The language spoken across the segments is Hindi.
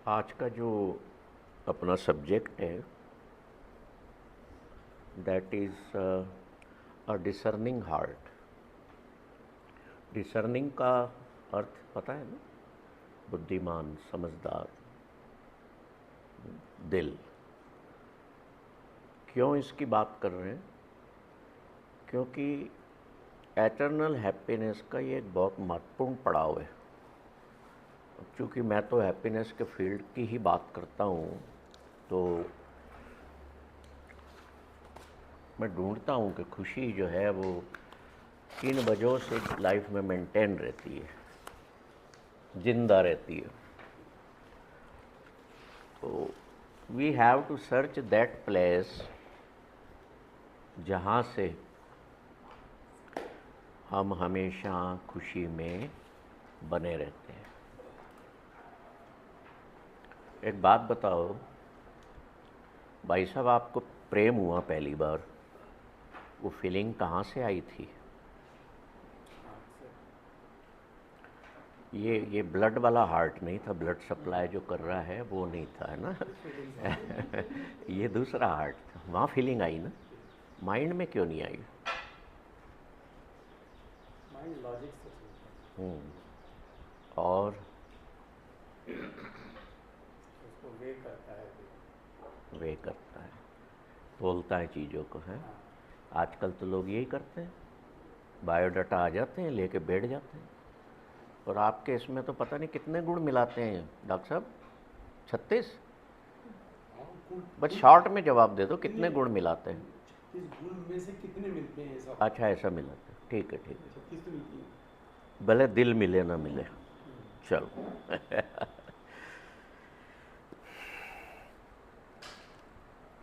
आज का जो अपना सब्जेक्ट है that is a discerning heart. Discerning का अर्थ पता है ना? बुद्धिमान, समझदार दिल। क्यों इसकी बात कर रहे हैं? क्योंकि एटर्नल हैप्पीनेस का ये एक बहुत महत्वपूर्ण पड़ाव है। चूँकि मैं तो हैप्पीनेस के फील्ड की ही बात करता हूँ, तो मैं ढूंढता हूँ कि खुशी जो है वो किन वजहों से लाइफ में मेंटेन रहती है, जिंदा रहती है। तो we have to search that place जहाँ से हम हमेशा खुशी में बने रहते हैं। एक बात बताओ भाई साहब, आपको प्रेम हुआ पहली बार, वो फीलिंग कहाँ से आई थी? ये ब्लड वाला हार्ट नहीं था, ब्लड सप्लाई जो कर रहा है वो नहीं था, है ना? ये दूसरा हार्ट था, वहाँ फीलिंग आई ना। माइंड में क्यों नहीं आई? माइंड लॉजिक से चलता और है, उसको वे करता है भी। वे करता है, तोलता है चीज़ों को, है। हाँ, आजकल तो लोग यही करते हैं, बायोडाटा आ जाते हैं, लेके बैठ जाते हैं। और आपके इसमें तो पता नहीं कितने गुण मिलाते हैं डॉक्टर साहब, 36। हाँ, गुण बस गुण शॉर्ट में जवाब दे दो, कितने कितने गुण मिलाते हैं? 36 गुण में से कितने मिलते हैं ऐसा होता अच्छा, ऐसा मिलाते हैं, ठीक है ठीक है। 36 तो मिलती है। है, भले दिल मिले ना मिले। चलो।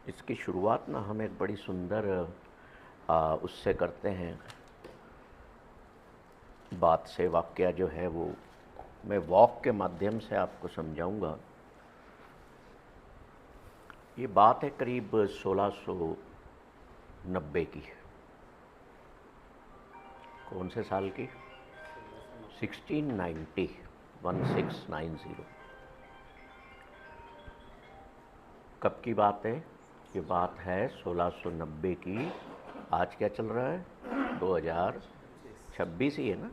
इसकी शुरुआत ना हम एक बड़ी सुंदर उससे करते हैं बात से। वाक्य जो है वो मैं वॉक के माध्यम से आपको समझाऊंगा। ये बात है करीब 1690 की। कौन से साल की? 1690। 1690, 1690। कब की बात है? ये बात है 1690 की। आज क्या चल रहा है? 2026 ही है ना।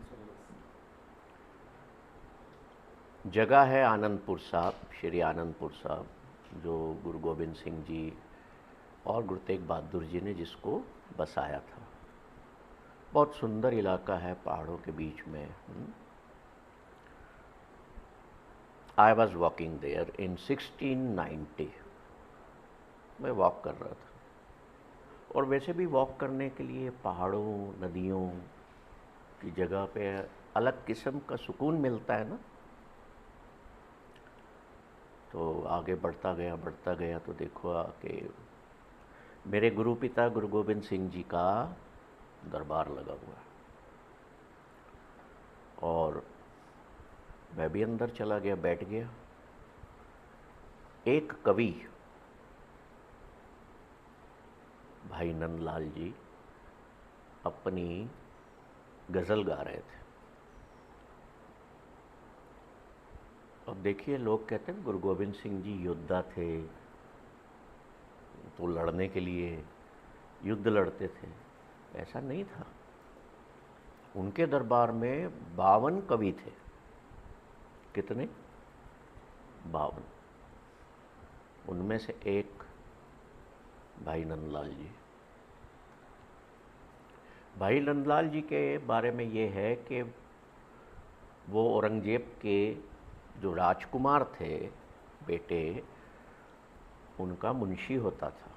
26। जगह है आनंदपुर साहब, श्री आनंदपुर साहब, जो गुरु गोविंद सिंह जी और गुरु तेग बहादुर जी ने जिसको बसाया था। बहुत सुंदर इलाका है पहाड़ों के बीच में। I was walking there in 1690। मैं वॉक कर रहा था, और वैसे भी वॉक करने के लिए पहाड़ों, नदियों की जगह पे अलग किस्म का सुकून मिलता है ना। तो आगे बढ़ता गया तो देखो कि मेरे गुरु पिता गुरु गोविंद सिंह जी का दरबार लगा हुआ है। और मैं भी अंदर चला गया, बैठ गया। एक कवि भाई नंदलाल जी अपनी गज़ल गा रहे थे। अब देखिए, लोग कहते हैं गुरु गोविंद सिंह जी योद्धा थे, तो लड़ने के लिए युद्ध लड़ते थे। ऐसा नहीं था। उनके दरबार में 52 कवि थे। कितने? 52। उनमें से एक भाई नंदलाल जी। भाई नंदलाल जी के बारे में ये है कि वो औरंगजेब के जो राजकुमार थे बेटे, उनका मुंशी होता था।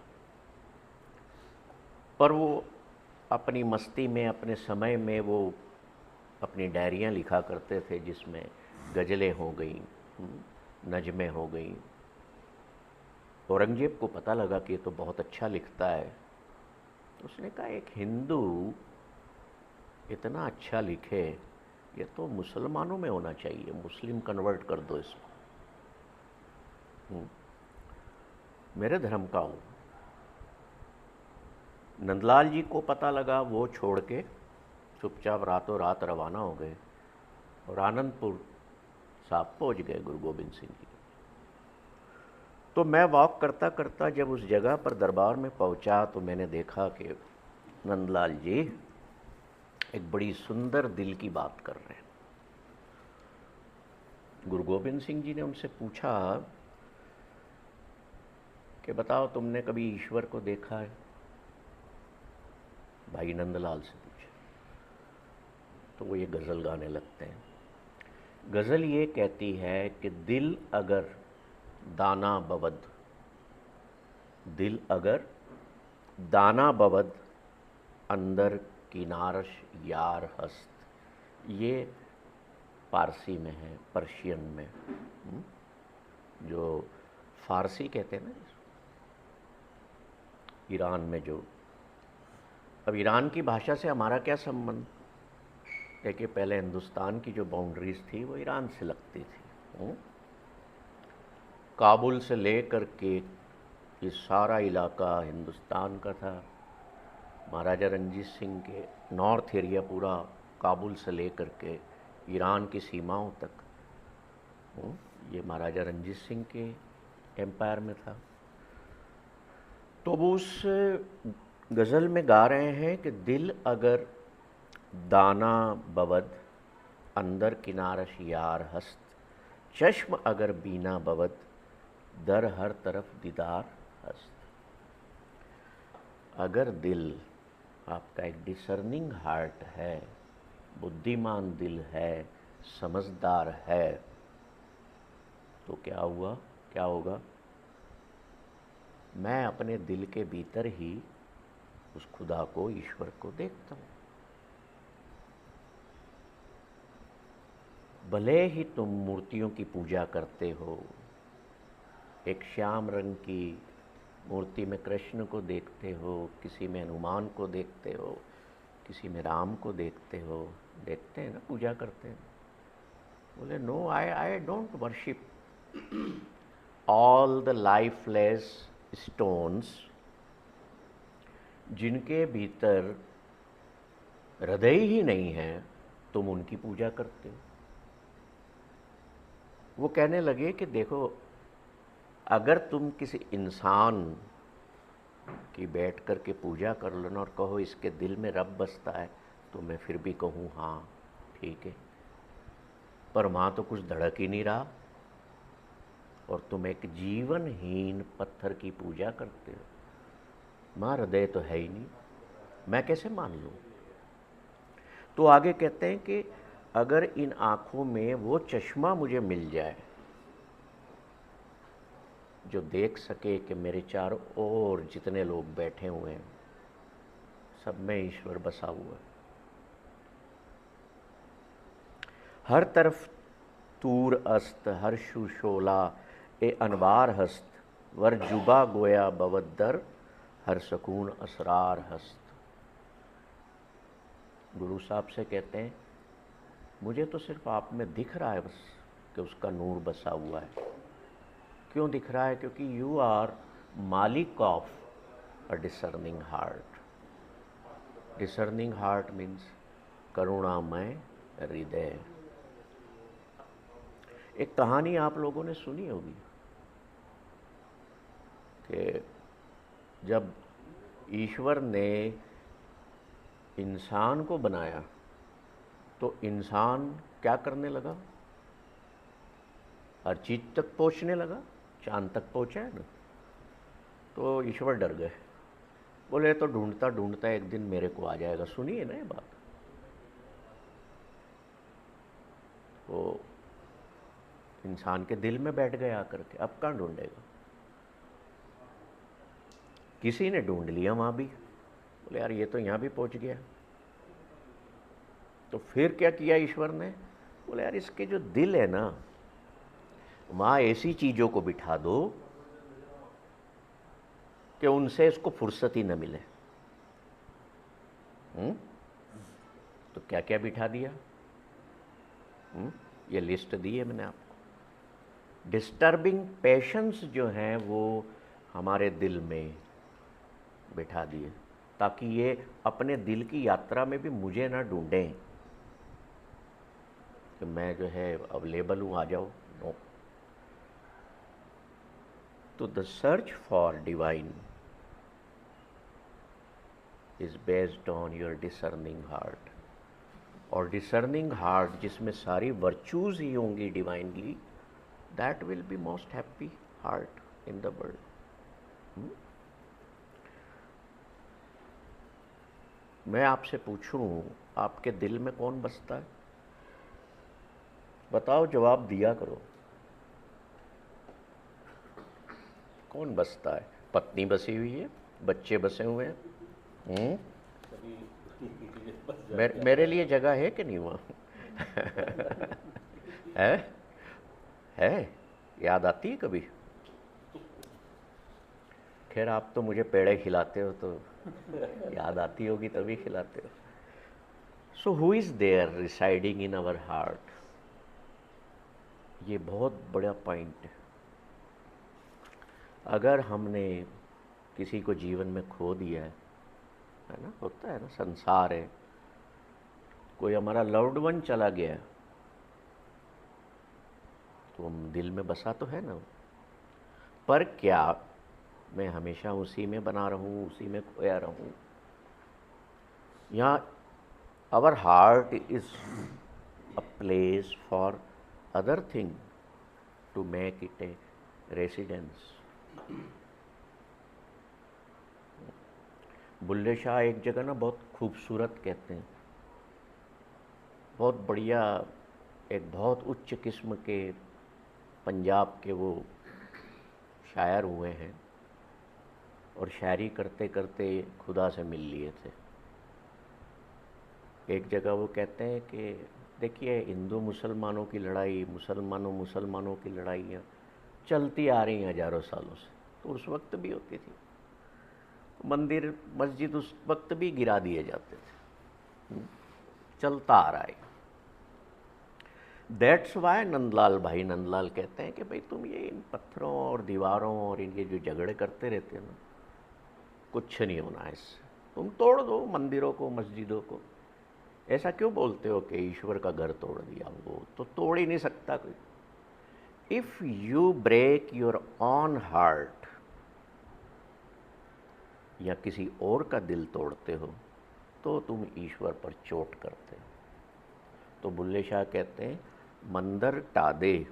पर वो अपनी मस्ती में, अपने समय में वो अपनी डायरियाँ लिखा करते थे, जिसमें गज़लें हो गई, नज़में हो गई। औरंगजेब को पता लगा कि ये तो बहुत अच्छा लिखता है। तो उसने कहा, एक हिंदू इतना अच्छा लिखे, ये तो मुसलमानों में होना चाहिए, मुस्लिम कन्वर्ट कर दो इसको। मेरे धर्म का हो। नंदलाल जी को पता लगा, वो छोड़ के चुपचाप रातों रात रवाना हो गए और आनंदपुर साहब पहुंच गए गुरु गोविंद सिंह जी। तो मैं वॉक करता करता जब उस जगह पर दरबार में पहुंचा तो मैंने देखा कि नंदलाल जी एक बड़ी सुंदर दिल की बात कर रहे हैं। गुरु गोबिंद सिंह जी ने उनसे पूछा कि बताओ तुमने कभी ईश्वर को देखा है? भाई नंदलाल से पूछा तो वो ये गज़ल गाने लगते हैं। गज़ल ये कहती है कि दिल अगर दाना बवद, दिल अगर दाना बवद, अंदर किनारश यार हस्त। ये पारसी में है, पर्शियन में, जो फारसी कहते हैं ना, ईरान में जो। अब ईरान की भाषा से हमारा क्या संबंध? देखिए पहले हिंदुस्तान की जो बाउंड्रीज थी वो ईरान से लगती थी। काबुल से लेकर के ये सारा इलाका हिंदुस्तान का था। महाराजा रंजीत सिंह के नॉर्थ एरिया पूरा काबुल से लेकर के ईरान की सीमाओं तक, ये महाराजा रंजीत सिंह के एम्पायर में था। तो वो उस गज़ल में गा रहे हैं कि दिल अगर दाना बवद, अंदर किनारश यार हस्त, चश्म अगर बीना बवद, दर हर तरफ दीदार हस्त। अगर दिल आपका एक डिसर्निंग हार्ट है, बुद्धिमान दिल है, समझदार है, तो क्या हुआ, क्या होगा? मैं अपने दिल के भीतर ही उस खुदा को, ईश्वर को देखता हूँ। भले ही तुम मूर्तियों की पूजा करते हो, एक श्याम रंग की मूर्ति में कृष्ण को देखते हो, किसी में हनुमान को देखते हो, किसी में राम को देखते हो, देखते हैं ना, पूजा करते हैं। बोले no, I don't worship all the lifeless stones, जिनके भीतर हृदय ही नहीं है, तुम उनकी पूजा करते हो। वो कहने लगे कि देखो, अगर तुम किसी इंसान की बैठ कर के पूजा कर लो ना और कहो इसके दिल में रब बसता है, तो मैं फिर भी कहूँ हाँ ठीक है, पर वहाँ तो कुछ धड़क ही नहीं रहा और तुम एक जीवनहीन पत्थर की पूजा करते हो। वहाँ हृदय तो है ही नहीं, मैं कैसे मान लूँ? तो आगे कहते हैं कि अगर इन आँखों में वो चश्मा मुझे मिल जाए जो देख सके कि मेरे चारों ओर जितने लोग बैठे हुए हैं सब में ईश्वर बसा हुआ है, हर तरफ तूर अस्त, हर शोला ए अनवार हस्त, वर जुबा गोया बवद्दर, हर सकून असरार हस्त। गुरु साहब से कहते हैं मुझे तो सिर्फ आप में दिख रहा है बस कि उसका नूर बसा हुआ है। क्यों दिख रहा है? क्योंकि यू आर मालिक of a discerning heart. Discerning heart means करुणामय हृदय। एक कहानी आप लोगों ने सुनी होगी कि जब ईश्वर ने इंसान को बनाया तो इंसान क्या करने लगा? हर चीज तक पहुंचने लगा, चांद तक पहुंचा है ना। तो ईश्वर डर गए, बोले तो ढूंढता ढूंढता एक दिन मेरे को आ जाएगा। सुनिए ना ये बात। वो इंसान के दिल में बैठ गया आकर के, अब कहाँ ढूंढेगा? किसी ने ढूंढ लिया वहाँ भी, बोले यार ये तो यहाँ भी पहुँच गया। तो फिर क्या किया ईश्वर ने? बोले यार इसके जो दिल है ना, वहाँ ऐसी चीज़ों को बिठा दो कि उनसे इसको फुर्सत ही न मिले। तो क्या क्या बिठा दिया? ये लिस्ट दी है मैंने आपको। डिस्टर्बिंग पैशंस जो हैं वो हमारे दिल में बिठा दिए ताकि ये अपने दिल की यात्रा में भी मुझे ना ढूंढें कि मैं जो है अवेलेबल हूँ, आ जाओ। नो। तो the search for divine is based on your discerning heart, और डिसर्निंग हार्ट जिसमें सारी वर्चूज ही होंगी divinely, that will be most happy heart in the world. मैं आपसे पूछूं, आपके दिल में कौन बसता है? बताओ, जवाब दिया करो। कौन बसता है? पत्नी बसी हुई है, बच्चे बसे हुए हैं। सभी बस जाते हैं। मेरे लिए जगह है कि नहीं वहाँ? है? है? याद आती है कभी? खैर, आप तो मुझे पेड़े खिलाते हो, तो याद आती होगी तभी खिलाते हो। So who is there residing in our heart? ये बहुत बड़ा पॉइंट है। अगर हमने किसी को जीवन में खो दिया है ना, होता है ना, संसार है, कोई हमारा लव्ड वन चला गया है, तो हम दिल में बसा तो है ना। पर क्या मैं हमेशा उसी में बना रहूं, उसी में खोया रहूं? यहाँ our heart is a place for other thing to make it a residence. Bulle Shah एक जगह ना बहुत खूबसूरत कहते हैं, बहुत बढ़िया, एक बहुत उच्च किस्म के पंजाब के वो शायर हुए हैं, और शायरी करते करते खुदा से मिल लिए थे। एक जगह वो कहते हैं कि देखिए, हिंदू मुसलमानों की लड़ाई, मुसलमानों की लड़ाइयाँ चलती आ रही हैं हजारों सालों से, तो उस वक्त भी होती थी। मंदिर मस्जिद उस वक्त भी गिरा दिए जाते थे। चलता आ रहा है। दैट्स वाई नंदलाल भाई नंदलाल कहते हैं कि भाई तुम ये इन पत्थरों और दीवारों और इनके जो झगड़े करते रहते हो ना, कुछ नहीं होना है इससे। तुम तोड़ दो मंदिरों को, मस्जिदों को। ऐसा क्यों बोलते हो कि ईश्वर का घर तोड़ दिया? वो तो तोड़ ही नहीं सकता कोई। If you break your own heart, या किसी और का दिल तोड़ते हो, तो तुम ईश्वर पर चोट करते हो। तो बुल्ले शाह कहते हैं, मंदिर टा दे,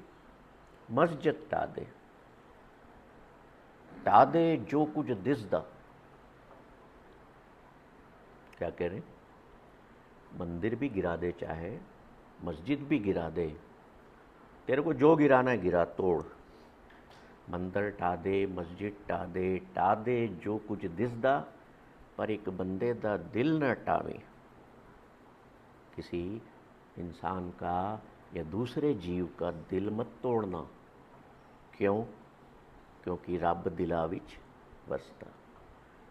मस्जिद टा दे जो कुछ दिसदा। क्या कह रहे? मंदिर भी गिरा दे, चाहे मस्जिद भी गिरा दे, तेरे को जो गिराना है गिरा, तोड़। मंदिर टा दे जो कुछ दिसदा, पर एक बंदे दा दिल न टावे। किसी इंसान का या दूसरे जीव का दिल मत तोड़ना। क्यों? क्योंकि रब दिला विच वसता।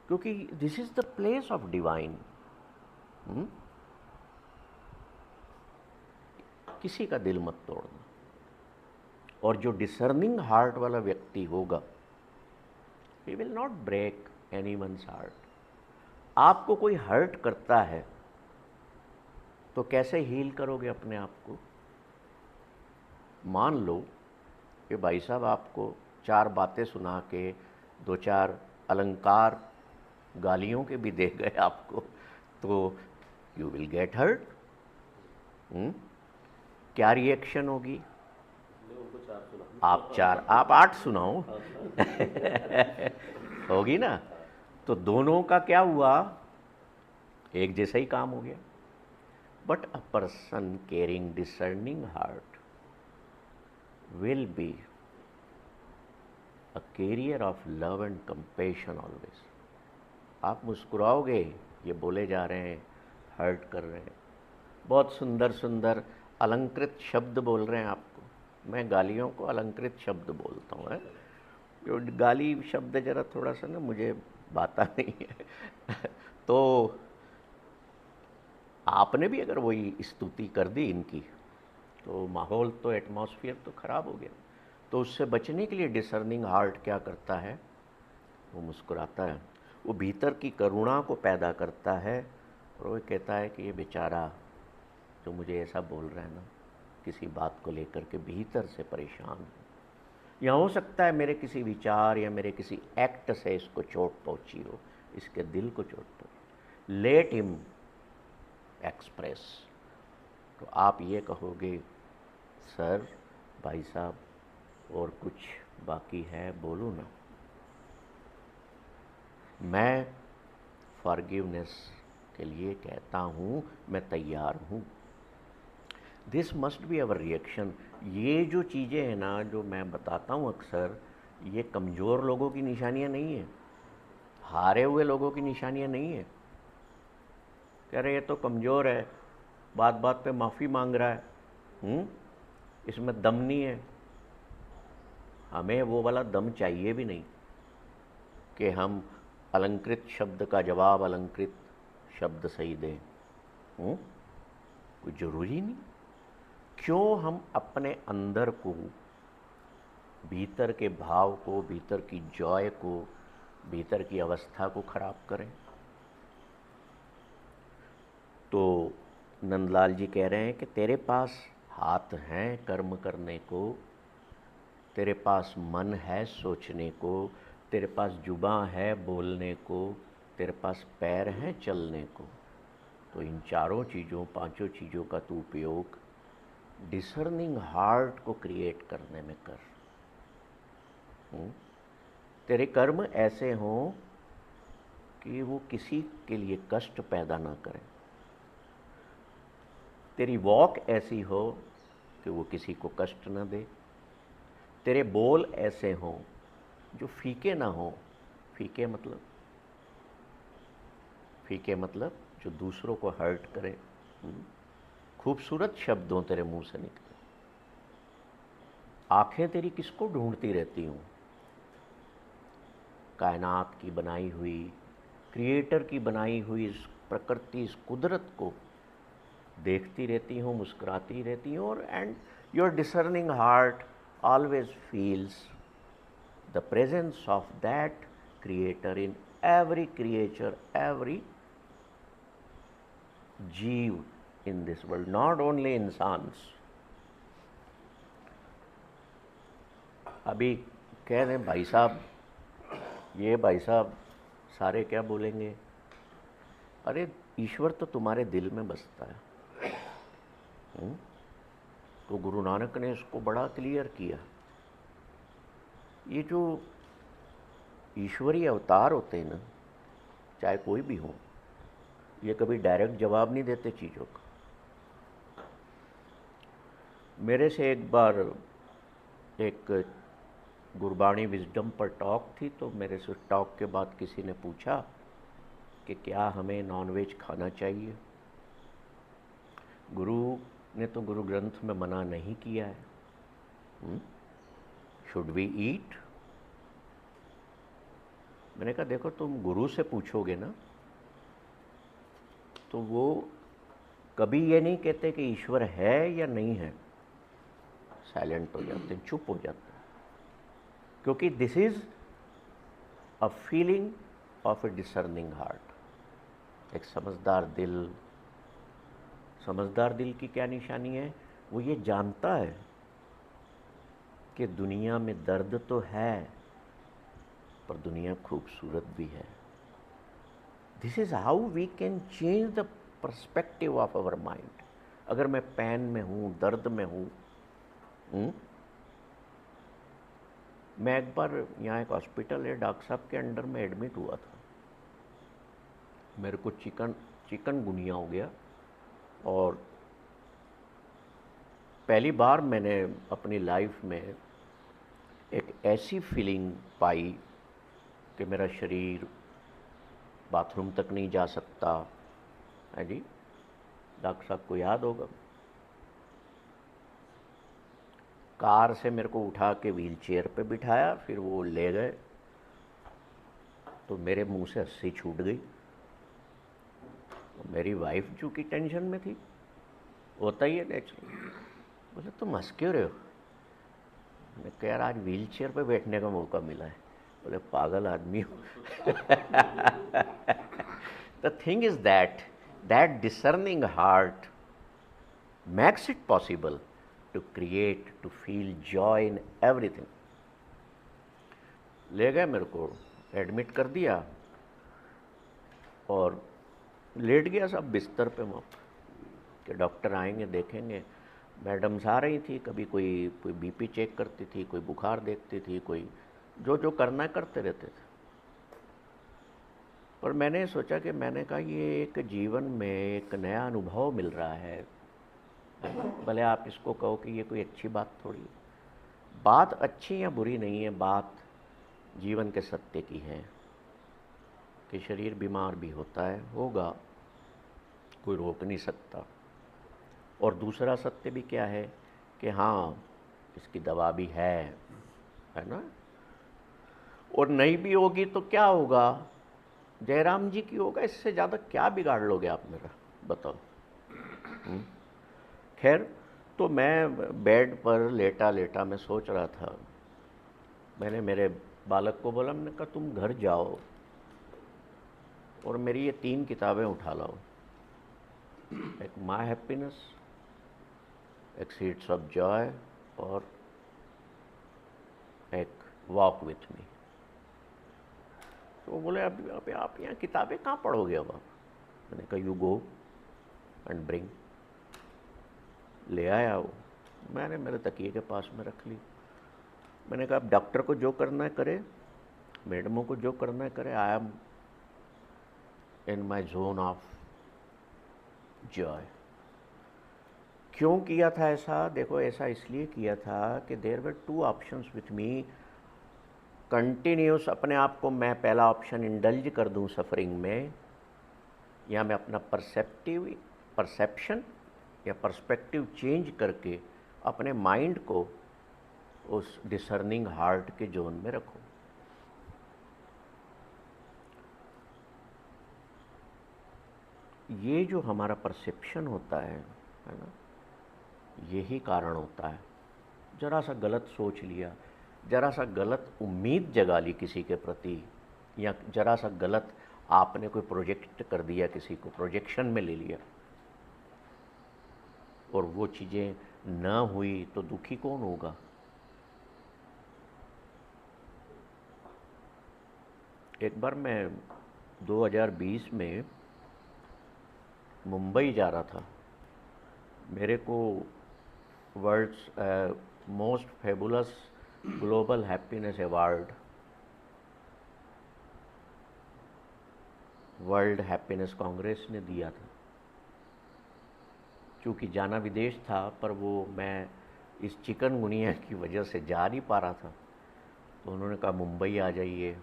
क्योंकि this is the place of divine. किसी का दिल मत तोड़ना। और जो डिसर्निंग हार्ट वाला व्यक्ति होगा, he will not break any one's heart. आपको कोई हर्ट करता है तो कैसे हील करोगे अपने आप को? मान लो कि भाई साहब आपको चार बातें सुना के, दो चार अलंकार गालियों के भी दे गए आपको, तो यू विल गेट हर्ट। क्या रिएक्शन होगी? आप आठ सुनाओ। होगी ना? तो दोनों का क्या हुआ? एक जैसा ही काम हो गया। But a person caring discerning heart will be a carrier of love and compassion always. आप मुस्कुराओगे, ये बोले जा रहे हैं, हर्ट कर रहे हैं, बहुत सुंदर सुंदर अलंकृत शब्द बोल रहे हैं आपको। मैं गालियों को अलंकृत शब्द बोलता हूँ, है? जो गाली शब्द जरा थोड़ा सा ना मुझे भाता नहीं है। तो आपने भी अगर वही स्तुति कर दी इनकी, तो माहौल तो, एटमॉस्फेयर तो ख़राब हो गया। तो उससे बचने के लिए डिसर्निंग हार्ट क्या करता है? वो मुस्कुराता है, वो भीतर की करुणा को पैदा करता है, और वो कहता है कि ये बेचारा जो मुझे ऐसा बोल रहा है ना, किसी बात को लेकर के भीतर से परेशान है, या हो सकता है मेरे किसी विचार या मेरे किसी एक्ट से इसको चोट पहुंची हो, इसके दिल को चोट पहुंची। Let him express. तो आप ये कहोगे, सर, भाई साहब, और कुछ बाकी है, बोलूँ ना? मैं फॉरगिवनेस के लिए कहता हूँ, मैं तैयार हूँ। This must be our reaction. ये जो चीज़ें हैं ना, जो मैं बताता हूँ अक्सर, ये कमज़ोर लोगों की निशानियाँ नहीं है, हारे हुए लोगों की निशानियाँ नहीं है। कह रहे ये तो कमज़ोर है, बात बात पे माफ़ी मांग रहा है, इसमें दम नहीं है। हमें वो वाला दम चाहिए भी नहीं कि हम अलंकृत शब्द का जवाब अलंकृत शब्द सही दें। कोई ज़रूरी नहीं। क्यों हम अपने अंदर को, भीतर के भाव को, भीतर की जॉय को, भीतर की अवस्था को खराब करें? तो नंदलाल जी कह रहे हैं कि तेरे पास हाथ हैं कर्म करने को, तेरे पास मन है सोचने को, तेरे पास जुबां है बोलने को, तेरे पास पैर हैं चलने को। तो इन चारों चीज़ों, पांचों चीज़ों का तू उपयोग डिसर्निंग हार्ट को क्रिएट करने में कर। तेरे कर्म ऐसे हों कि वो किसी के लिए कष्ट पैदा ना करें। तेरी वॉक ऐसी हो कि वो किसी को कष्ट ना दे। तेरे बोल ऐसे हों जो फीके ना हो। फीके मतलब जो दूसरों को हर्ट करे। खूबसूरत शब्द हों तेरे मुंह से निकले। आंखें तेरी किसको ढूंढती रहती हूँ? कायनात की बनाई हुई, क्रिएटर की बनाई हुई इस प्रकृति, इस कुदरत को देखती रहती हूँ, मुस्कुराती रहती हूँ। और and your discerning heart always feels the presence of that creator in every creature, every जीव in this world, not only इंसान्स। अभी कह रहे हैं भाई साहब, ये भाई साहब सारे क्या बोलेंगे? अरे ईश्वर तो तुम्हारे दिल में बसता है। तो गुरु नानक ने इसको बड़ा क्लियर किया। ये जो ईश्वरीय अवतार होते हैं ना, चाहे कोई भी हो, ये कभी डायरेक्ट जवाब नहीं देते चीज़ों का। मेरे से एक बार एक गुरबाणी विजडम पर टॉक थी, तो मेरे से टॉक के बाद किसी ने पूछा कि क्या हमें नॉनवेज खाना चाहिए? गुरु ने तो गुरु ग्रंथ में मना नहीं किया है। Should we eat? मैंने कहा देखो, तुम गुरु से पूछोगे ना, तो वो कभी ये नहीं कहते कि ईश्वर है या नहीं है। साइलेंट हो जाते हैं, चुप हो जाते हैं, क्योंकि this is a feeling of a discerning heart. एक समझदार दिल की क्या निशानी है? वो ये जानता है कि दुनिया में दर्द तो है, पर दुनिया खूबसूरत भी है। This is how we can change the perspective of our mind. अगर मैं पेन में हूँ, दर्द में हूँ, मैं एक बार यहाँ एक हॉस्पिटल है, डॉक्टर साहब के अंडर में एडमिट हुआ था। मेरे को चिकनगुनिया हो गया, और पहली बार मैंने अपनी लाइफ में एक ऐसी फीलिंग पाई कि मेरा शरीर बाथरूम तक नहीं जा सकता है जी। डॉक्टर साहब को याद होगा, कार से मेरे को उठा के व्हील चेयर पर बिठाया, फिर वो ले गए, तो मेरे मुंह से हंसी छूट गई। मेरी वाइफ चूँकि टेंशन में थी, होता ही है नेचुरल, बोले तुम हंस क्यों रहे हो? मैंने कहा यार आज व्हील चेयर पर बैठने का मौका मिला है। बोले पागल आदमी हो। The thing is that discerning heart makes it possible to create, to feel joy in everything. ले गए मेरे को, एडमिट कर दिया और लेट गया सब बिस्तर पे वहाँ कि डॉक्टर आएंगे देखेंगे। मैडम्स आ रही थी, कभी कोई कोई बीपी चेक करती थी, कोई बुखार देखती थी, कोई जो जो करना है करते रहते थे। पर मैंने सोचा कि मैंने कहा ये एक जीवन में एक नया अनुभव मिल रहा है, भले आप इसको कहो कि ये कोई अच्छी बात थोड़ी है। बात अच्छी या बुरी नहीं है, बात जीवन के सत्य की है कि शरीर बीमार भी होता है, होगा, कोई रोक नहीं सकता। और दूसरा सत्य भी क्या है कि हाँ, इसकी दवा भी है ना। और नहीं भी होगी तो क्या होगा, जयराम जी की होगा, इससे ज़्यादा क्या बिगाड़ लोगे आप मेरा, बताओ। खैर, तो मैं बेड पर लेटा लेटा मैं सोच रहा था। मैंने मेरे बालक को बोला, मैंने कहा तुम घर जाओ और मेरी ये 3 किताबें उठा लाओ, एक माय हैप्पीनेस, एक सीड्स ऑफ जॉय और एक वॉक विथ मी। तो वो बोले अब आप यहाँ किताबें कहाँ पढ़ोगे अब आप। मैंने कहा यू गो एंड ब्रिंग। ले आया वो, मैंने मेरे तकिए के पास में रख ली। मैंने कहा अब डॉक्टर को जो करना है करे, मैडमों को जो करना है करे, I am in my zone of Joy. क्यों किया था ऐसा, देखो ऐसा इसलिए किया था कि there were 2 options with me. Continuous अपने आप को मैं पहला ऑप्शन इंडल्ज कर दूं सफरिंग में, या मैं अपना परसेप्शन या पर्सपेक्टिव चेंज करके अपने माइंड को उस डिसर्निंग हार्ट के जोन में रखूं। ये जो हमारा परसेप्शन होता है ना, यही कारण होता है। जरा सा गलत सोच लिया, जरा सा गलत उम्मीद जगा ली किसी के प्रति, या जरा सा गलत आपने कोई प्रोजेक्ट कर दिया, किसी को प्रोजेक्शन में ले लिया, और वो चीज़ें न हुई तो दुखी कौन होगा। एक बार मैं 2020 में मुंबई जा रहा था। मेरे को world's most fabulous global happiness award, world happiness congress ने दिया था। क्योंकि जाना विदेश था, पर वो मैं इस चिकनगुनिया की वजह से जा नहीं पा रहा था, तो उन्होंने कहा मुंबई आ जाइए।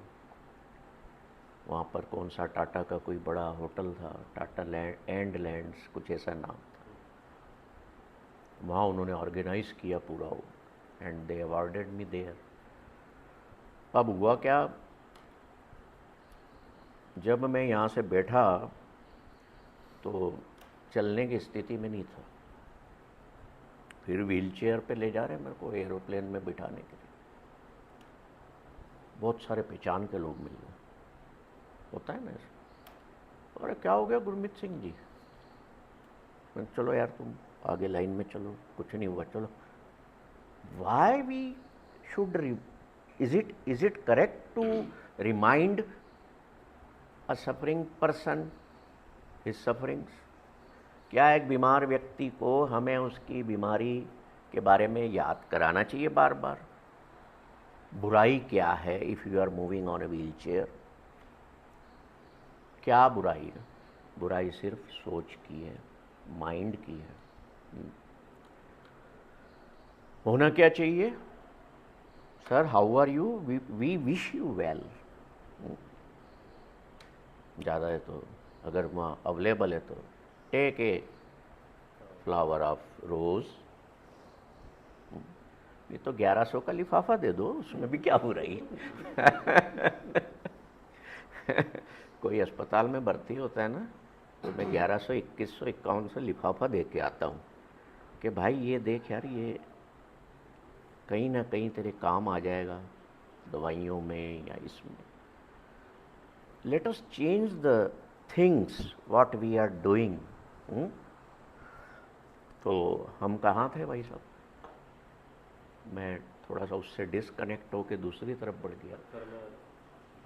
वहाँ पर कौन सा टाटा का कोई बड़ा होटल था, टाटा एंड लैंड्स कुछ ऐसा नाम था, वहाँ उन्होंने ऑर्गेनाइज किया पूरा वो, and they awarded me there. अब हुआ क्या, जब मैं यहाँ से बैठा तो चलने की स्थिति में नहीं था, फिर व्हील चेयर पर ले जा रहे हैं मेरे को एरोप्लेन में बिठाने के लिए। बहुत सारे पहचान के लोग मिल गए, होता है ना ऐसा। अरे क्या हो गया गुरमीत सिंह जी, मैं चलो यार तुम आगे लाइन में चलो, कुछ नहीं हुआ, चलो। Why we should is it correct to remind a suffering person his sufferings. क्या एक बीमार व्यक्ति को हमें उसकी बीमारी के बारे में याद कराना चाहिए बार बार। बुराई क्या है if you are moving on a wheel chair, क्या बुराई है। बुराई सिर्फ सोच की है, माइंड की है। होना क्या चाहिए, sir how are you, we wish you well. ज़्यादा है तो अगर वहाँ अवेलेबल है तो take a flower of rose. ये तो 1100 का लिफाफा दे दो, उसमें भी क्या बुराई है। कोई अस्पताल में भर्ती होता है ना, तो मैं 1100, 2100, 5100 लिफाफा दे के आता हूँ कि भाई ये देख यार, ये कहीं ना कहीं तेरे काम आ जाएगा, दवाइयों में या इसमें। Let us change the things what we are doing. तो हम कहाँ थे भाई साहब, मैं थोड़ा सा उससे डिसकनेक्ट होकर दूसरी तरफ बढ़ गया। करना।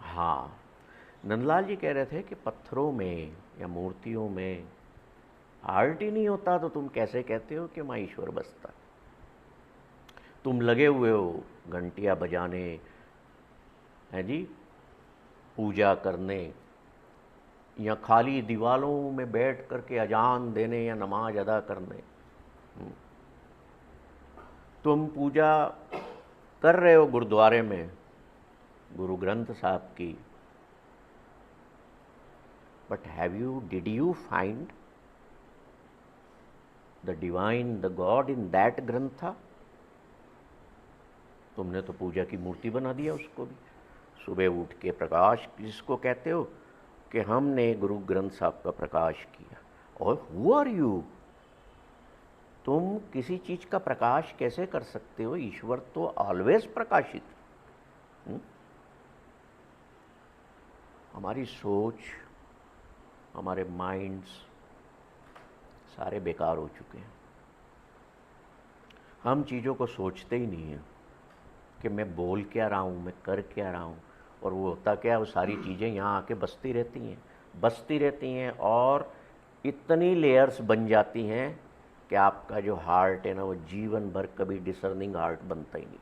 हाँ, नंदलाल जी कह रहे थे कि पत्थरों में या मूर्तियों में आर्ट ही नहीं होता तो तुम कैसे कहते हो कि वहाँ ईश्वर बसता? तुम लगे हुए हो घंटियाँ बजाने, हैं जी, पूजा करने, या खाली दीवालों में बैठ करके अजान देने या नमाज अदा करने। तुम पूजा कर रहे हो गुरुद्वारे में गुरु ग्रंथ साहब की, but did you find the divine, the God in that Grantha? तुमने तो पूजा की मूर्ति बना दिया उसको भी। सुबह उठ के प्रकाश जिसको कहते हो कि हमने गुरु ग्रंथ साहब का प्रकाश किया। और हु आर यू? तुम किसी चीज का प्रकाश कैसे कर सकते हो? ईश्वर तो ऑलवेज प्रकाशित। हमारी सोच, हमारे माइंड्स सारे बेकार हो चुके हैं। हम चीज़ों को सोचते ही नहीं हैं कि मैं बोल क्या रहा हूँ, मैं कर क्या रहा हूँ, और वो होता क्या, वो सारी चीज़ें यहाँ आके बसती रहती हैं और इतनी लेयर्स बन जाती हैं कि आपका जो हार्ट है ना, वो जीवन भर कभी डिसर्निंग हार्ट बनता ही नहीं।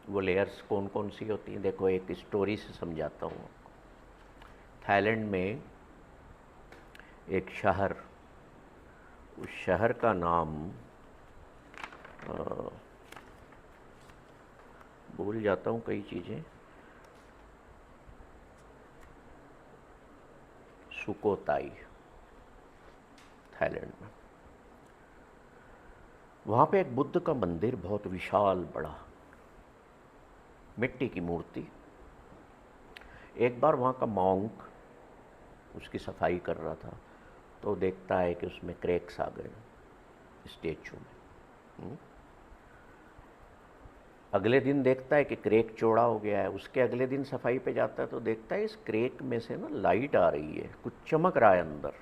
वो लेयर्स कौन कौन सी होती हैं? देखो, एक स्टोरी से समझाता हूँ आपको। थाईलैंड में एक शहर, उस शहर का नाम भूल जाता हूँ कई चीज़ें, सुकोताई, थाईलैंड में। वहाँ पे एक बुद्ध का मंदिर, बहुत विशाल बड़ा, मिट्टी की मूर्ति। एक बार वहाँ का मॉन्क उसकी सफाई कर रहा था तो देखता है कि उसमें क्रैक्स आ गए स्टैचू में। अगले दिन देखता है कि क्रैक चौड़ा हो गया है। उसके अगले दिन सफाई पे जाता है तो देखता है इस क्रैक में से ना लाइट आ रही है, कुछ चमक रहा है अंदर।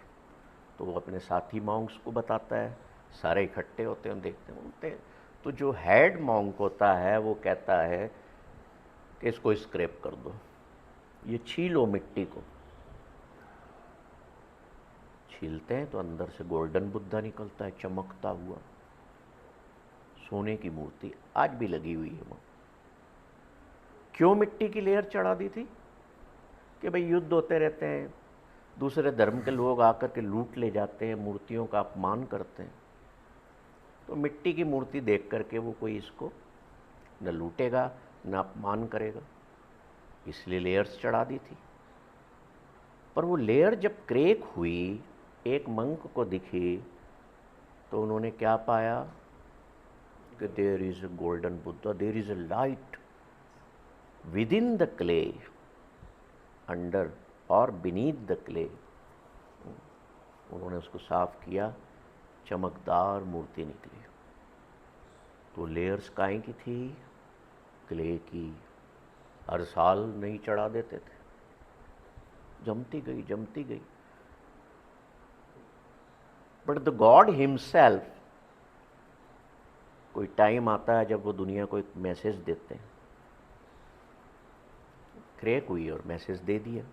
तो वो अपने साथी मॉन्क्स को बताता है, सारे इकट्ठे होते हैं, देखते हैं, बोलते हैं। तो जो हेड मॉन्क होता है वो कहता है कि इसको स्क्रैप कर दो, ये छीलो मिट्टी को। छीलते हैं तो अंदर से गोल्डन बुद्धा निकलता है, चमकता हुआ, सोने की मूर्ति आज भी लगी हुई है वहाँ। क्यों मिट्टी की लेयर चढ़ा दी थी? कि भाई युद्ध होते रहते हैं, दूसरे धर्म के लोग आकर के लूट ले जाते हैं, मूर्तियों का अपमान करते हैं, तो मिट्टी की मूर्ति देख करके वो कोई इसको न लूटेगा न अपमान करेगा, इसलिए लेयर्स चढ़ा दी थी। पर वो लेयर जब क्रैक हुई, एक मंक को दिखी, तो उन्होंने क्या पाया कि there is a golden Buddha, there is a light with in the clay, under और बीनीथ द क्ले। उन्होंने उसको साफ किया, चमकदार मूर्ति निकली। तो लेयर्स काहे की थी? क्ले की। हर साल नहीं चढ़ा देते थे, जमती गई जमती गई। बट द गॉड हिमसेल्फ, कोई टाइम आता है जब वो दुनिया को एक मैसेज देते हैं। क्रैक हुई और मैसेज दे दिया।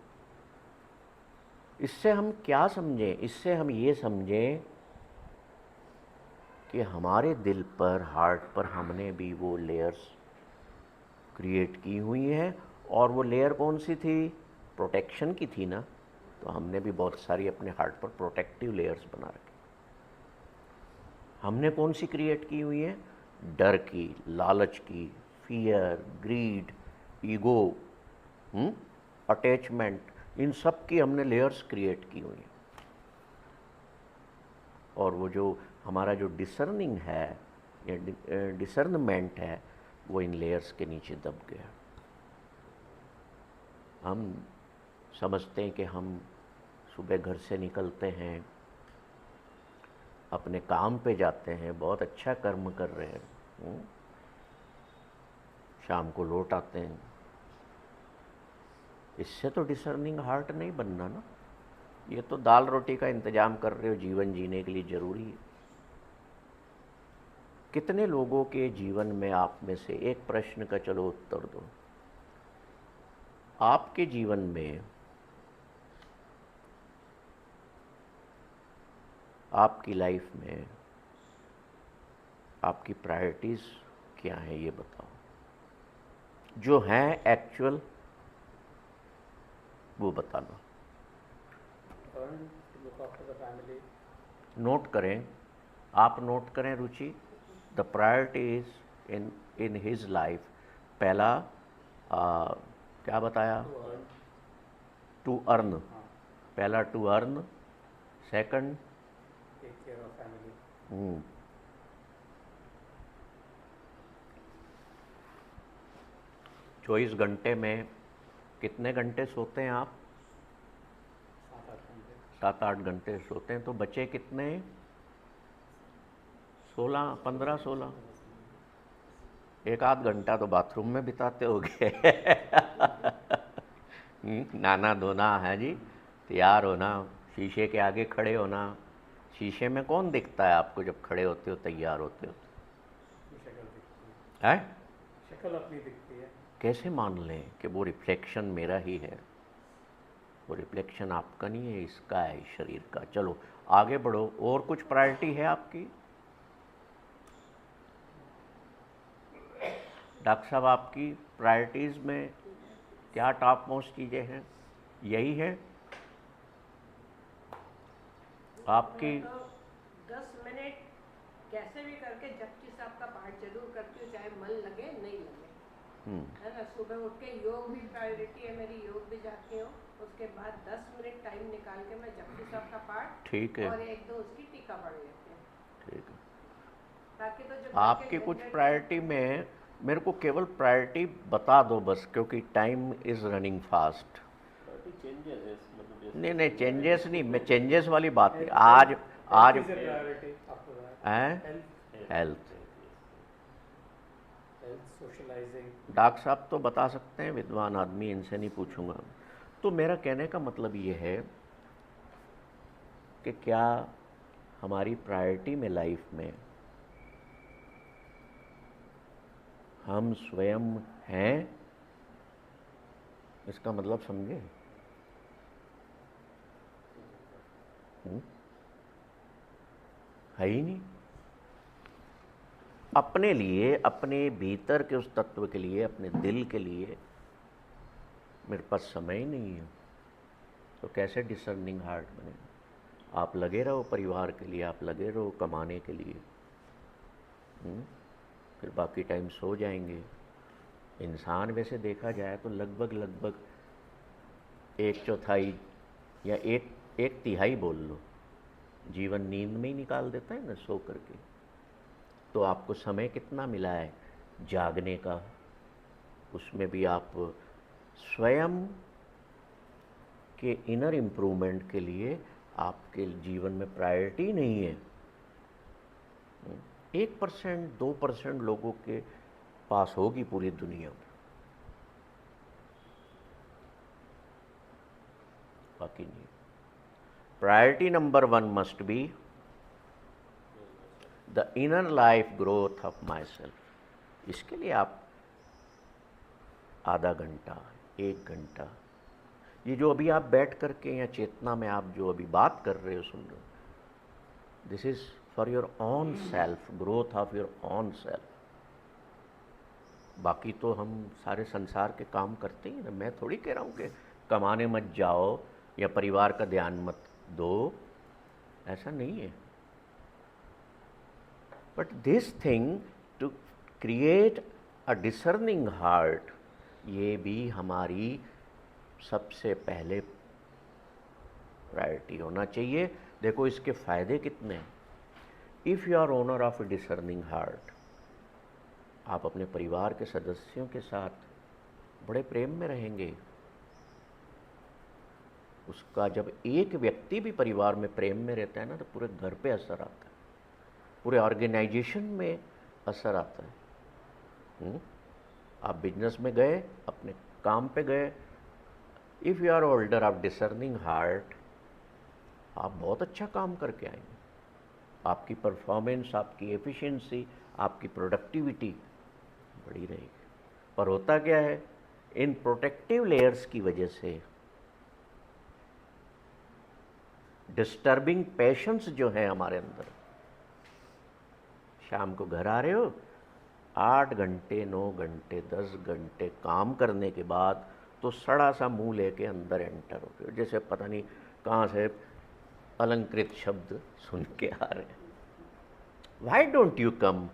इससे हम क्या समझें? इससे हम ये समझें कि हमारे दिल पर, हार्ट पर हमने भी वो लेयर्स क्रिएट की हुई हैं। और वो लेयर कौन सी थी? प्रोटेक्शन की थी ना। तो हमने भी बहुत सारी अपने हार्ट पर प्रोटेक्टिव लेयर्स बना रखी। हमने कौन सी क्रिएट की हुई है? डर की, लालच की, फियर, ग्रीड, ईगो, अटैचमेंट, इन सब की हमने लेयर्स क्रिएट की हुई हैं। और वो जो हमारा जो डिसर्निंग है या डिसर्नमेंट है, वो इन लेयर्स के नीचे दब गया। हम समझते हैं कि हम सुबह घर से निकलते हैं, अपने काम पे जाते हैं, बहुत अच्छा कर्म कर रहे हैं, शाम को लौट आते हैं। इससे तो डिसर्निंग हार्ट नहीं बनना ना। ये तो दाल रोटी का इंतजाम कर रहे हो, जीवन जीने के लिए ज़रूरी है। कितने लोगों के जीवन में आप में से एक प्रश्न का चलो उत्तर दो। आपके जीवन में आपकी लाइफ में आपकी प्रायोरिटीज़ क्या हैं ये बताओ। जो हैं एक्चुअल वो बताना। earn to look after the family. Note करें, आप नोट करें Ruchi. The priorities in his life. पहला क्या बताया? To earn. To earn. हाँ, पहला to earn, second take care of family. 24 घंटे में कितने घंटे सोते हैं आप? 7-8 घंटे. 7-8 घंटे सोते हैं, तो बचे कितने? 16, 15, 16। एक आध घंटा तो बाथरूम में बिताते होगे। नाना धोना है जी, तैयार होना, शीशे के आगे खड़े होना। शीशे में कौन दिखता है आपको जब खड़े होते हो, तैयार होते हो? शक्ल दिखती है? शक्ल अपनी दिखती है. कैसे मान लें कि वो रिफ्लेक्शन मेरा ही है? वो रिफ्लेक्शन आपका नहीं है, इसका है, इस शरीर का। चलो आगे बढ़ो। और कुछ प्रायोरिटी है आपकी? डॉक्टर साहब, आपकी प्रायोरिटीज़ में क्या टॉप मोस्ट चीज़ें हैं? यही है आपकी? मैं तो 10 मिनट कैसे भी करके जपजी साहब का पाठ जरूर करती हूँ, चाहे मन लगे नहीं लगे, है ना। सुबह उठ के योग भी प्रायोरिटी है मेरी, योग भी जाती हूँ। उसके बाद 10 मिनट टाइम निकाल के मैं जपजी साहब का पाठ ठीक है, और 1-2 उसकी टीका पढ़ लेती हूँ, ठीक है। ताकि तो जो आपकी कुछ प्रायोरिटी में मेरे को केवल प्रायोरिटी बता दो बस, क्योंकि टाइम इज़ रनिंग फास्ट। नहीं नहीं, चेंजेस नहीं, मैं चेंजेस वाली बात नहीं। आज आज Health is a priority after that. हैं? हेल्थ। Health, socializing. डॉक्टर साहब तो बता सकते हैं, विद्वान आदमी, इनसे नहीं पूछूंगा। तो मेरा कहने का मतलब ये है कि क्या हमारी प्रायोरिटी में, लाइफ में, हम स्वयं हैं? इसका मतलब समझे? है ही नहीं। अपने लिए, अपने भीतर के उस तत्व के लिए, अपने दिल के लिए मेरे पास समय ही नहीं है। तो कैसे डिसर्निंग हार्ट बने? आप लगे रहो परिवार के लिए, आप लगे रहो कमाने के लिए, फिर बाकी टाइम सो जाएंगे। इंसान वैसे देखा जाए तो लगभग 1/4 या एक तिहाई बोल लो, जीवन नींद में ही निकाल देता है ना, सो करके। तो आपको समय कितना मिला है जागने का? उसमें भी आप स्वयं के इनर इम्प्रूवमेंट के लिए आपके जीवन में प्रायोरिटी नहीं है। 1%, 2% लोगों के पास होगी पूरी दुनिया में, बाकी नहीं। Priority number 1 must be the inner life growth of my self. इसके लिए आप आधा घंटा, 1 घंटा, ये जो अभी आप बैठ करके या चेतना में आप जो अभी बात कर रहे हो, सुन रहे हो, this is for your own self, growth of your own self. बाकी तो हम सारे संसार के काम करते ही ना। मैं थोड़ी कह रहा हूँ कि कमाने मत जाओ या परिवार का ध्यान मत दो, ऐसा नहीं है। But this thing to create a discerning heart, ये भी हमारी सबसे पहले प्रायोरिटी होना चाहिए। देखो इसके फ़ायदे कितने हैं। If you are owner of a discerning heart, आप अपने परिवार के सदस्यों के साथ बड़े प्रेम में रहेंगे। उसका जब एक व्यक्ति भी परिवार में प्रेम में रहता है ना, तो पूरे घर पे असर आता है, पूरे ऑर्गेनाइजेशन में असर आता है। आप बिजनेस में गए, अपने काम पे गए, if you are holder of discerning heart, आप बहुत अच्छा काम करके आएंगे। आपकी परफॉर्मेंस, आपकी एफिशिएंसी, आपकी प्रोडक्टिविटी बढ़ी रहेगी। पर होता क्या है, इन प्रोटेक्टिव लेयर्स की वजह से डिस्टर्बिंग पैशंस जो हैं हमारे अंदर, शाम को घर आ रहे हो, 8 घंटे 9 घंटे 10 घंटे काम करने के बाद तो सड़ा सा मुंह लेके अंदर एंटर हो गए, जैसे पता नहीं कहाँ से अलंकृत शब्द सुन के आ रहे हैं। Why don't you come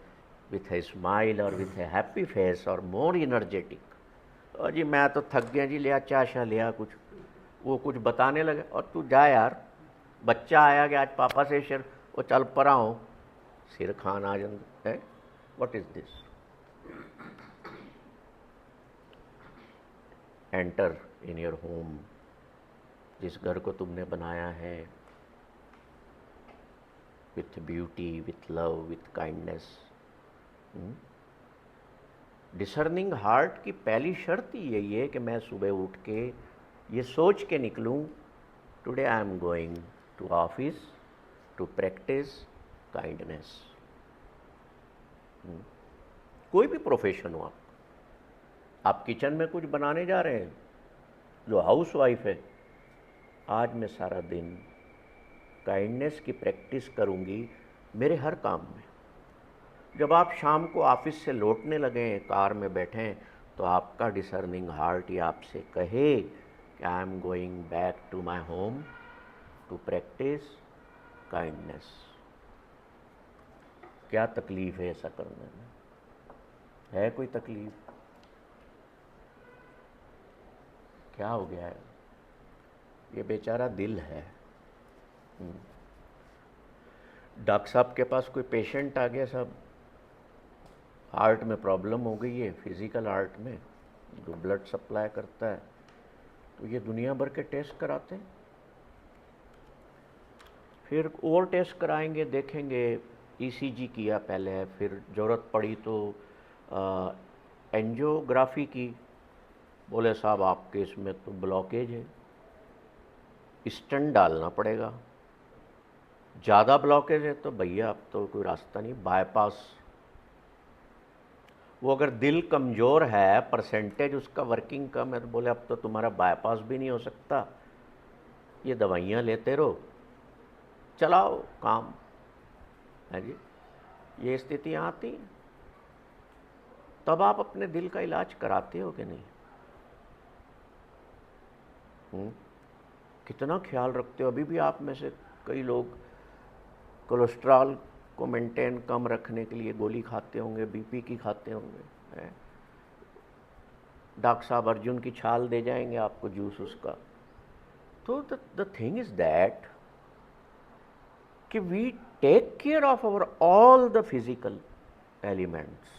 with a smile और विथ ए हैप्पी फेस और मोर इनर्जेटिक? और जी मैं तो थक गया जी, लिया चाशा लिया कुछ, वो कुछ बताने लगे, और तू जा यार, बच्चा आया कि आज पापा से शेर वो चल परा हो, सिर खान आ जाए है। What is this? Enter in your home, जिस घर को तुमने बनाया है, with beauty, with love, with kindness. Discerning heart की पहली शर्त ही यही है कि मैं सुबह उठ के ये सोच के निकलूं, today I am going to office to practice kindness. कोई भी प्रोफेशन हो, आप किचन में कुछ बनाने जा रहे हैं, जो हाउस वाइफ है, आज मैं सारा दिन काइंडनेस की प्रैक्टिस करूंगी मेरे हर काम में। जब आप शाम को ऑफिस से लौटने लगें, कार में बैठें, तो आपका डिसर्निंग हार्ट ये आपसे कहे कि I am going back to my home to practice kindness. क्या तकलीफ है ऐसा करने में? है कोई तकलीफ? क्या हो गया है? ये बेचारा दिल है। डॉक्टर साहब के पास कोई पेशेंट आ गया, साहब हार्ट में प्रॉब्लम हो गई है, फिजिकल हार्ट में जो ब्लड सप्लाई करता है, तो ये दुनिया भर के टेस्ट कराते हैं, फिर और टेस्ट कराएंगे, देखेंगे, ईसीजी किया पहले, फिर ज़रूरत पड़ी तो एंजियोग्राफी की, बोले साहब आपके इसमें तो ब्लॉकेज है, स्टेंट डालना पड़ेगा, ज़्यादा ब्लॉकेज है तो भैया अब तो कोई रास्ता नहीं, बाईपास। वो अगर दिल कमज़ोर है, परसेंटेज उसका वर्किंग कम है, तो बोले अब तो तुम्हारा बाईपास भी नहीं हो सकता, ये दवाइयाँ लेते रहो, चलाओ काम, है जी। ये स्थितियाँ आती हैं, तब आप अपने दिल का इलाज कराते हो कि नहीं? कितना ख्याल रखते हो? अभी भी आप में से कई लोग कोलेस्ट्रॉल को मेंटेन कम रखने के लिए गोली खाते होंगे, बीपी की खाते होंगे। डॉक्टर साहब अर्जुन की छाल दे जाएंगे आपको, जूस उसका। तो द थिंग इज दैट कि we take care of our all the physical elements,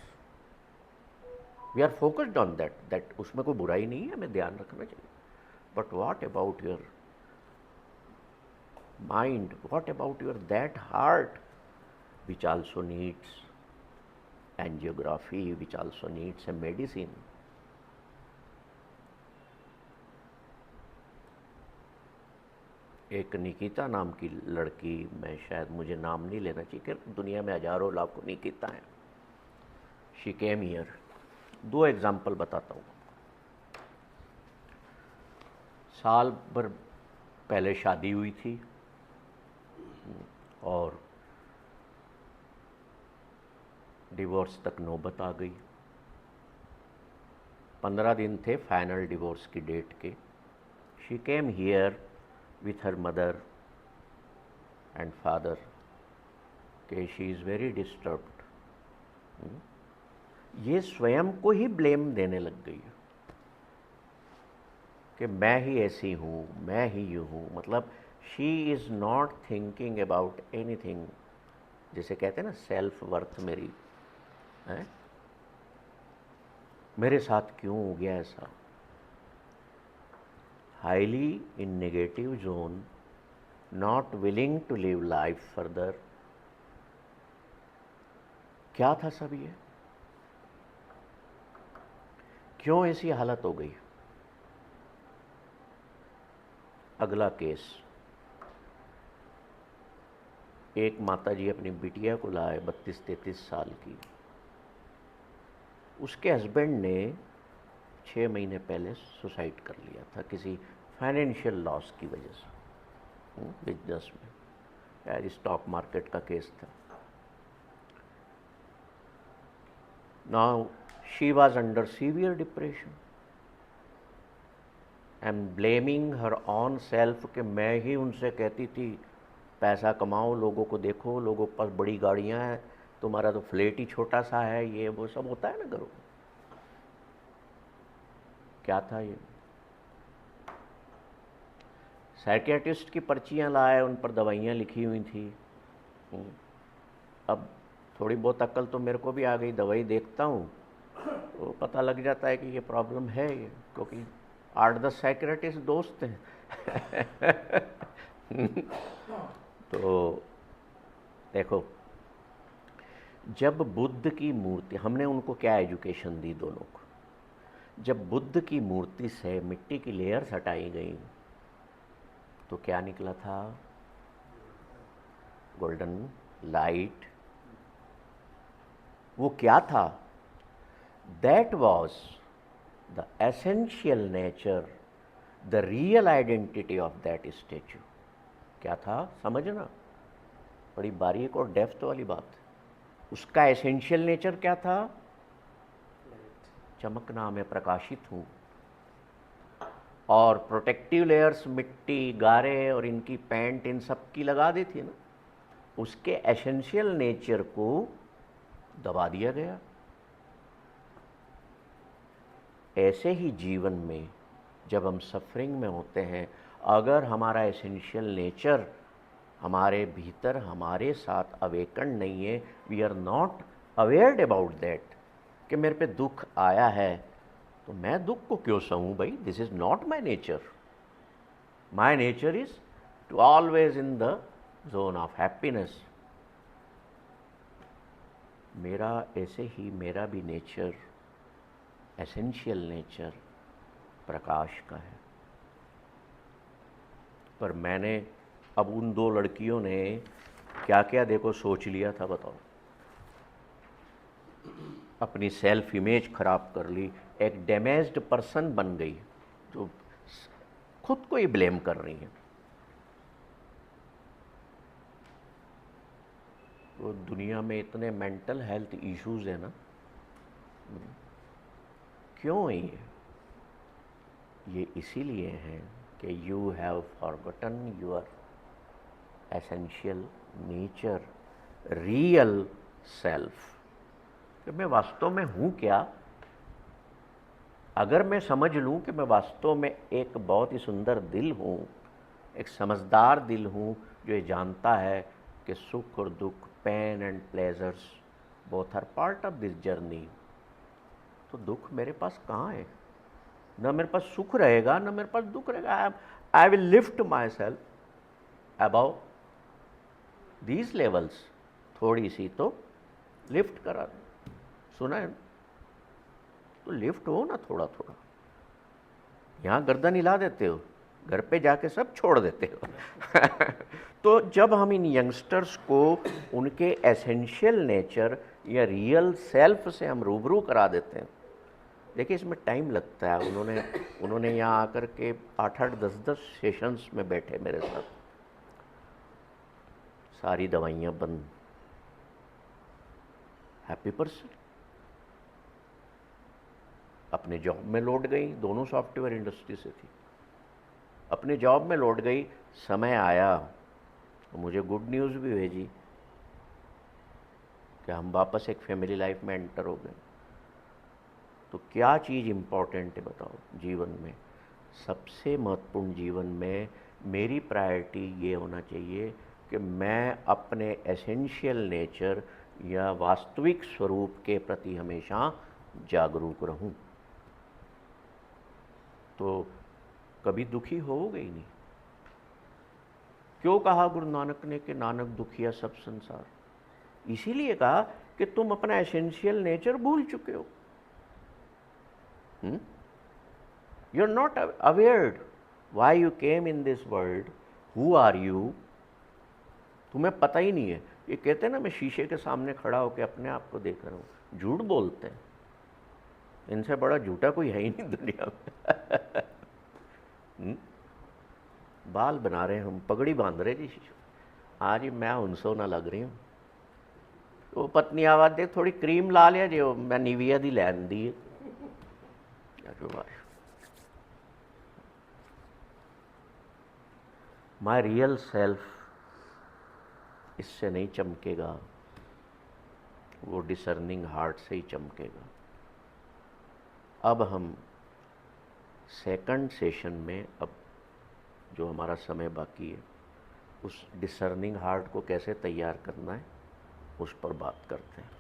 we are focused on that उसमें कोई बुराई नहीं है, हमें ध्यान रखना चाहिए। But what about your mind, what about your that heart which also needs angiography, which also needs a medicine? एक निकिता नाम की लड़की, मैं शायद मुझे नाम नहीं लेना चाहिए कि दुनिया में हजारों लाखों निकिता हैं, शी केम हियर। 2 एग्जाम्पल बताता हूँ। साल भर पहले शादी हुई थी और डिवोर्स तक नौबत आ गई। 15 दिन थे फाइनल डिवोर्स की डेट के। She came here with her mother and father कि शी इज़ वेरी डिस्टर्ब्ड। ये स्वयं को ही ब्लेम देने लग गई कि मैं ही ऐसी हूँ, मैं ही यूँ हूँ। मतलब she is not thinking about anything, जिसे कहते हैं ना सेल्फ वर्थ मेरी है, मेरे साथ क्यों हो गया ऐसा। Highly in negative zone, not willing to live life further. क्या था सब ये? क्यों ऐसी हालत हो गई? अगला केस, एक माता जी अपनी बिटिया को लाए 32-33 साल की। उसके हस्बैंड ने 6 महीने पहले सुसाइड कर लिया था किसी फाइनेंशियल लॉस की वजह से, बिजनेस में, यार स्टॉक मार्केट का केस था। Now she was under severe depression and blaming her on self कि मैं ही उनसे कहती थी पैसा कमाओ, लोगों को देखो, लोगों के पास बड़ी गाड़ियां हैं, तुम्हारा तो फ्लैट ही छोटा सा है, ये वो सब होता है ना घरों में। क्या था ये? साइकियाट्रिस्ट की पर्चियां लाए, उन पर दवाइयां लिखी हुई थी। अब थोड़ी बहुत अक्ल तो मेरे को भी आ गई, दवाई देखता हूँ तो पता लग जाता है कि ये प्रॉब्लम है ये, क्योंकि 8-10 साइकियाट्रिस्ट दोस्त हैं। तो देखो, जब बुद्ध की मूर्ति, हमने उनको क्या एजुकेशन दी दोनों को, जब बुद्ध की मूर्ति से मिट्टी की लेयर्स हटाई गई तो क्या निकला था? Golden light. वो क्या था? That was the essential nature, the real identity of that statue. क्या था? समझना, बड़ी बारीक और डेप्थ वाली बात। उसका एसेंशियल नेचर क्या था? चमकना, मैं प्रकाशित हूँ। और प्रोटेक्टिव लेयर्स मिट्टी, गारे और इनकी पेंट, इन सब की लगा दी थी ना, उसके एसेंशियल नेचर को दबा दिया गया। ऐसे ही जीवन में जब हम सफरिंग में होते हैं, अगर हमारा एसेंशियल नेचर हमारे भीतर हमारे साथ अवेकन नहीं है, we are not awared about that कि मेरे पे दुख आया है तो मैं दुख को क्यों सहूँ भाई, this is not my nature. My nature is to always in the zone of happiness. मेरा ऐसे ही मेरा भी नेचर, एसेंशियल नेचर प्रकाश का है। पर मैंने अब उन 2 लड़कियों ने क्या क्या देखो सोच लिया था, बताओ। अपनी सेल्फ इमेज खराब कर ली, एक डैमेज्ड पर्सन बन गई, जो खुद को ही ब्लेम कर रही है। तो दुनिया में इतने मेंटल हेल्थ इश्यूज है ना, क्यों है ये इसीलिए है कि you have forgotten your essential nature, real self, कि मैं वास्तव में हूँ क्या। अगर मैं समझ लूँ कि मैं वास्तव में एक बहुत ही सुंदर दिल हूँ, एक समझदार दिल हूँ जो ये जानता है कि सुख और दुख, pain and pleasures both are part of this journey, तो दुख मेरे पास कहाँ है? न मेरे पास सुख रहेगा, न मेरे पास दुख रहेगा। I will lift myself above these levels. थोड़ी सी तो लिफ्ट करा, सुना है ना? तो लिफ्ट हो ना थोड़ा थोड़ा। यहाँ गर्दन हिला देते हो, घर पे जाके सब छोड़ देते हो। तो जब हम इन यंगस्टर्स को उनके एसेंशियल नेचर या रियल सेल्फ से हम रूबरू करा देते हैं, देखिए इसमें टाइम लगता है। उन्होंने यहाँ आकर के 8-8, 10-10 सेशंस में बैठे मेरे साथ, सारी दवाइयाँ बंद, हैप्पी पर्सन। अपने जॉब में लौट गई, दोनों सॉफ्टवेयर इंडस्ट्री से थी, अपने जॉब में लौट गई। समय आया तो मुझे गुड न्यूज़ भी भेजी कि हम वापस एक फैमिली लाइफ में एंटर हो गए। तो क्या चीज़ इम्पॉर्टेंट है बताओ जीवन में? सबसे महत्वपूर्ण जीवन में मेरी प्रायोरिटी ये होना चाहिए कि मैं अपने एसेंशियल नेचर या वास्तविक स्वरूप के प्रति हमेशा जागरूक रहूं। तो कभी दुखी होगे ही नहीं। क्यों कहा गुरु नानक ने कि नानक दुखिया सब संसार? इसीलिए कहा कि तुम अपना एसेंशियल नेचर भूल चुके हो। You are not awared why you came in this world, who are you, तुम्हें पता ही नहीं है। ये कहते हैं ना, मैं शीशे के सामने खड़ा होकर अपने आप को देख रहा हूँ। झूठ बोलते हैं, इनसे बड़ा झूठा कोई है ही नहीं दुनिया में। बाल बना रहे हैं हम, पगड़ी बांध रहे जी। हाँ जी, मैं उनसो ना लग रही हूँ। वो पत्नी आवाज दे, थोड़ी क्रीम ला लिया जो, मैं निविया दी लैन दी है। माई रियल सेल्फ इससे नहीं चमकेगा, वो डिसर्निंग हार्ट से ही चमकेगा। अब हम सेकंड सेशन में, अब जो हमारा समय बाकी है, उस डिसर्निंग हार्ट को कैसे तैयार करना है उस पर बात करते हैं।